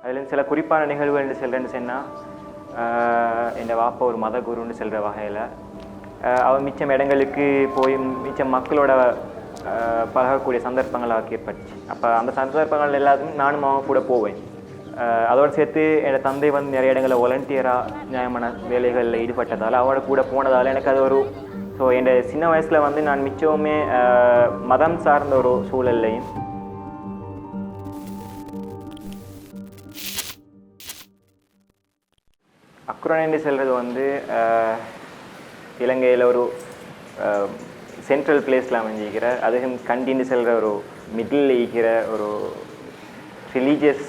அதில் சில குறிப்பான நிகழ்வுகள் என்று சொல்கிறேன்னு சொன்னால் என் வாப்பா ஒரு மத குருன்னு சொல்கிற வகையில் அவர் மிச்சம் இடங்களுக்கு போய் மிச்சம் மக்களோட பழகக்கூடிய சந்தர்ப்பங்கள் அவருக்கு ஏற்பட்டுச்சு. அப்போ அந்த சந்தர்ப்பங்கள் எல்லாத்துக்கும் நானும் அவங்க கூட போவேன். அதோடு சேர்த்து என் தந்தை வந்து நிறைய இடங்களில் வாலண்டியராக நியாயமான வேலைகளில் ஈடுபட்டதால் அவரோட கூட போனதால் எனக்கு அது ஒரு ஸோ என் சின்ன வயசில் வந்து நான் மிச்சமுமே மதம் சார்ந்த ஒரு சூழல்லையும் அக்குரணை செல்வது வந்து இலங்கையில் ஒரு சென்ட்ரல் பிளேஸில் அமைஞ்சிக்கிற அதுவும் கண்டின்னு செல்கிற ஒரு மிடில் ஈக்கிற ஒரு ரிலீஜியஸ்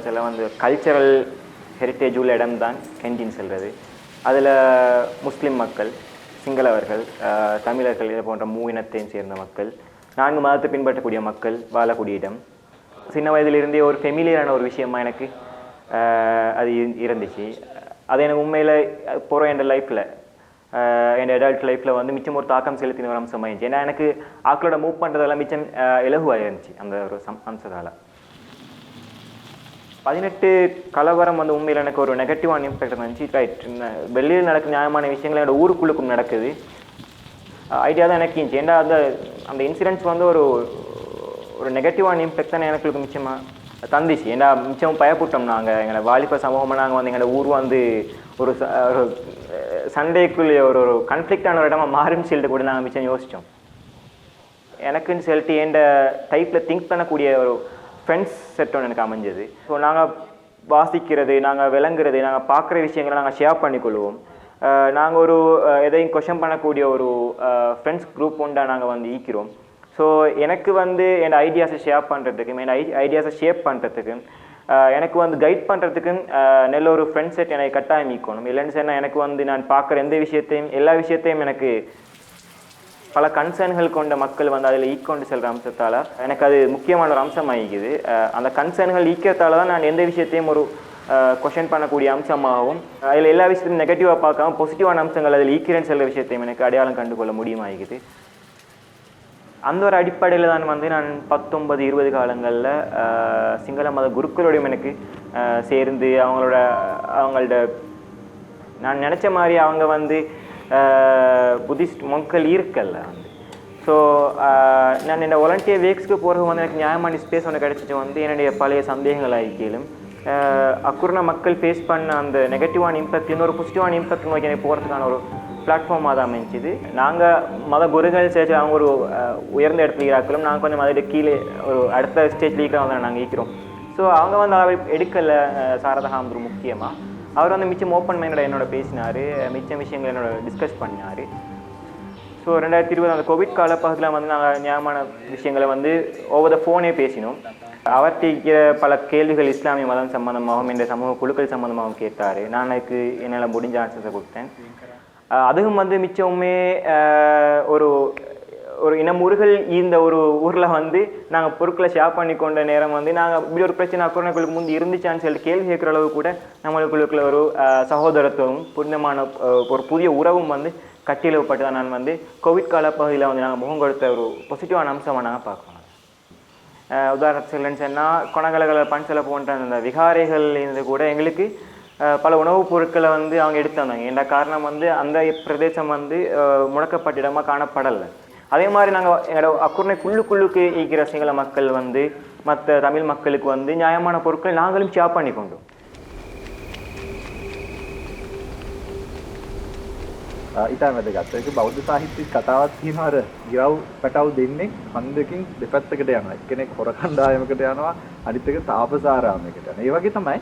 சொல்ல வந்து கல்ச்சரல் ஹெரிட்டேஜ் உள்ள இடம் தான் கேண்டீன் செல்வது. அதில் முஸ்லீம் மக்கள், சிங்களவர்கள், தமிழர்கள் இதை போன்ற மூவினத்தையும் சேர்ந்த மக்கள், 4 மதத்தை பின்பற்றக்கூடிய மக்கள் வாழக்கூடிய இடம். சின்ன வயதிலிருந்தே ஒரு ஃபெமிலியரான ஒரு விஷயமா எனக்கு அது இருந்துச்சு. அது எனக்கு உண்மையில் போகிற என் லைஃப்பில் என் அடல்ட் லைஃப்பில் வந்து மிச்சம் ஒரு தாக்கம் செலுத்தின ஒரு அம்சமாக இருந்துச்சு. ஏன்னா எனக்கு ஆக்களோட மூவ் பண்ணுறதெல்லாம் மிச்சம் இலகுவாக இருந்துச்சு அந்த ஒரு அம்சத்தால். 18 கலவரம் வந்து உண்மையில் எனக்கு ஒரு நெகட்டிவான இம்பேக்ட் இருந்துச்சு. ரைட், வெளியில் நடக்கிற நியாயமான விஷயங்கள் என்னோட ஊருக்குள்ளுக்கும் நடக்குது ஐடியா தான் எனக்கு இருந்துச்சு. ஏன்னா அந்த இன்சிடென்ட்ஸ் வந்து ஒரு நெகட்டிவான இம்பேக்ட் தான் எனக்கு மிச்சமாக தந்துச்சு. ஏன்னா மிச்சம் பயப்பட்டோம். நாங்கள் எங்களை வாலிப சமூகமாக நாங்கள் வந்து எங்களோட ஊர் வந்து ஒரு சண்டைக்குள்ளே ஒரு கன்ஃப்ளிக்டான ஒரு இடமா மாறும் சொல்லிட்டு கூட நாங்கள் மிச்சம் யோசித்தோம். எனக்குன்னு சொல்லிட்டு என் டைப்பில் திங்க் பண்ணக்கூடிய ஒரு ஃப்ரெண்ட்ஸ் செட் ஒன்று எனக்கு அமைஞ்சது. ஸோ நாங்கள் வாசிக்கிறது, நாங்கள் விளங்குறது, நாங்கள் பார்க்குற விஷயங்களை நாங்கள் ஷேர் பண்ணிக்கொள்வோம். நாங்கள் ஒரு எதையும் கொஷன் பண்ணக்கூடிய ஒரு ஃப்ரெண்ட்ஸ் குரூப் ஒன்றாக நாங்கள் வந்து ஈக்கிறோம். ஸோ எனக்கு வந்து என் ஐடியாஸை ஷேர் பண்ணுறதுக்கும் என் ஐடியாஸை ஷேப் பண்ணுறதுக்கும் எனக்கு வந்து கைட் பண்ணுறதுக்கும் நல்ல ஒரு ஃப்ரெண்ட் செட் எனக்கு கட்டாயம் ஈக்கணும். இல்லைன்னு சொன்னால் எனக்கு வந்து நான் பார்க்குற எந்த விஷயத்தையும் எல்லா விஷயத்தையும் எனக்கு பல கன்சர்ன்கள் கொண்ட மக்கள் வந்து அதில் ஈக்கொண்டு செல்கிற அம்சத்தால் எனக்கு அது முக்கியமான ஒரு அம்சமாகிக்குது. அந்த கன்சர்ன்கள் ஈக்கிறதால தான் நான் எந்த விஷயத்தையும் ஒரு கொஷன் பண்ணக்கூடிய அம்சமாகவும் அதில் எல்லா விஷயத்தையும் நெகட்டிவாக பார்க்காம பாசிட்டிவான அம்சங்கள் அதில் ஈக்கிறேன்னு செல்கிற விஷயத்தையும் எனக்கு அடையாளம் கண்டுகொள்ள முடியுமாகிக்குது. அந்த ஒரு அடிப்படையில் தான் வந்து நான் 19-20 காலங்களில் சிங்கள மத குருக்களோடையும் எனக்கு சேர்ந்து அவங்களோட நான் நினச்ச மாதிரி அவங்க வந்து புத்திஸ்ட் மக்கள் இருக்கல்ல வந்து. ஸோ நான் இந்த வாலண்டியர் வீக்ஸ்க்கு போகிறது வந்து எனக்கு நியாயமான ஸ்பேஸ் ஒன்று கிடச்சிச்சு. வந்து என்னுடைய பழைய சந்தேகங்கள் ஆகிக்கலும் அக்குரண மக்கள் ஃபேஸ் பண்ண அந்த நெகட்டிவான இம்பேக்ட் இன்னொரு பாசிட்டிவான இம்பேக்ட் நோக்கி எனக்கு போகிறதுக்கான ஒரு பிளாட்ஃபார்மாக தான் அமைஞ்சிது. நாங்கள் மத குருகள் சேர்த்து அவங்க ஒரு உயர்ந்த இடத்துல இருக்கிறாக்களும் நாங்கள் கொஞ்சம் அதை கீழே ஒரு அடுத்த ஸ்டேஜில் இருக்கிறவங்க நாங்கள் ஈக்கிறோம். ஸோ அவங்க வந்து அதை எடுக்கலை. சாரதகாம்பர் முக்கியமாக அவர் வந்து மிச்சம் ஓப்பன் மைண்டோட என்னோட பேசினார், மிச்சம் விஷயங்கள் என்னோட டிஸ்கஸ் பண்ணார். ஸோ 2020 அந்த கோவிட் காலப்பகுதியில் வந்து நாங்கள் நியாயமான விஷயங்களை வந்து ஓவர் த ஃபோனே பேசினோம். அவர்கிட்ட பல கேள்விகள் இஸ்லாமிய மதம் சம்மந்தமாகவும் இந்த சமூக குழுக்கள் சம்மந்தமாகவும் கேட்டார். நான் எனக்கு என்னால் முடிஞ்ச ஆன்சர்ஸை கொடுத்தேன். அதுவும் வந்து மிச்சமுமே ஒரு இனமுறுகள் இந்த ஒரு ஊரில் வந்து நாங்கள் பொருட்களை ஷேர் பண்ணி கொண்ட நேரம் வந்து நாங்கள் இப்படி ஒரு பிரச்சனை அக்குறனைக்குள்ளுக்கு முந்தி இருந்துச்சான்னு சொல்லிட்டு கேள்வி கேட்குற அளவு கூட நம்மளுக்குள்ள ஒரு சகோதரத்துவம் புனிதமான ஒரு புதிய உறவும் வந்து கட்டியெழுப்பட்டு தான் நான் வந்து கோவிட் காலப்பகுதியில் வந்து நாங்கள் முகம் கொடுத்த ஒரு பாசிட்டிவான அம்சமாக நாங்கள் பார்க்கணும். உதாரணத்துக்கு இல்லைன்னு சொன்னால் கொணகலகல பன்சலை போன்ற அந்த விகாரைகள் இருந்து கூட எங்களுக்கு பல உணவுப் பொருட்களை வந்து அவங்க எடுத்து வந்தாங்க. என்ற காரணம் வந்து அந்த பிரதேசம் வந்து முடக்கப்பட்ட இடமாக காணப்படலை. அதே மாதிரி நாங்கள் எங்களோட அக்குறனைக்குள்ளுக்கு ஈக்கிற சிங்கள மக்கள் வந்து மற்ற தமிழ் மக்களுக்கு வந்து நியாயமான பொருட்கள் நாங்களும் ஷேர் பண்ணி கொண்டோம். ඉතාම වැදගත්. ඒක බෞද්ධ සාහිත්‍යයේ කතාවක් තියෙනවා. අර ගිරව් පැටව් දෙන්නේ හන්දකින් දෙපැත්තකට යනවා. එක්කෙනෙක් හොර කණ්ඩායමකට යනවා, අනිත් එක තාපසාරාමයකට යනවා. ඒ වගේ තමයි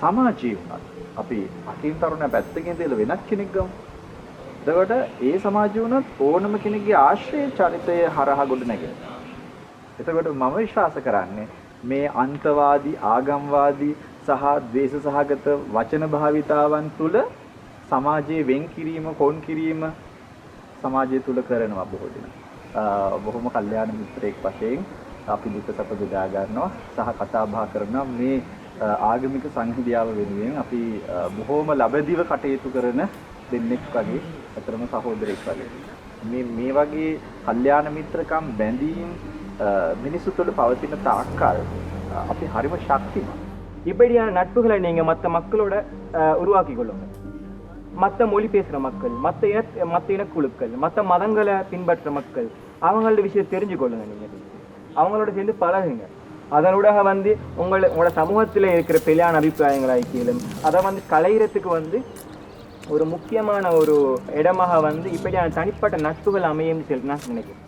සමාජීය වුණත්. අපි අකින් තරුණයා පැත්තකින් තියලා වෙනත් කෙනෙක් ගමු. එතකොට ඒ සමාජය වුණත් ඕනම කෙනෙක්ගේ ආශ්‍රය චරිතය හරහා ගොඩ නැගෙනවා. එතකොට මම විශ්වාස කරන්නේ මේ අන්තවාදී, ආගම්වාදී සහ ද්වේෂ සහගත වචන භාවිතාවන් තුළ සමාජයේ වෙන් කිරීම, කොන් කිරීම සමාජය තුල කරනවා බොහෝ දෙනා. බොහොම කල්යාණ මිත්‍රයෙක් වශයෙන් අපි දුක සැප බෙදා ගන්නවා සහ කතා බහ කරනවා. මේ ආගමික සංහිඳියාව වෙනුවෙන් අපි බොහොම ලබදිව කටයුතු කරන දෙන්නෙක් වගේ, අතරම සහෝදරෙක් වගේ. මේ වගේ කල්යාණ මිත්‍රකම් බැඳීම් මිනිසු තුළ පවතින තාක්කල් අපි හරිම ශක්තිමත්. இப்படியான நட்புகளை நீங்கள் மற்ற மக்களோட உருவாக்கி கொள்ளுங்க. மற்ற மொழி பேசுகிற மக்கள், மற்ற இனக்குழுக்கள், மற்ற மதங்களை பின்பற்ற மக்கள், அவங்களோட விஷயத்தை தெரிஞ்சு கொள்ளுங்க. நீங்கள் அவங்களோட சேர்ந்து பழகுங்க. அதனூடாக உங்களோட சமூகத்தில் இருக்கிற பிழையான அபிப்பிராயங்கள் ஐக்கியம் அதை களையிறதுக்கு ஒரு முக்கியமான ஒரு இடமாக இப்படியான தனிப்பட்ட நட்புகள் அமையும்னு சொல்லி நான் நினைக்கிறேன்.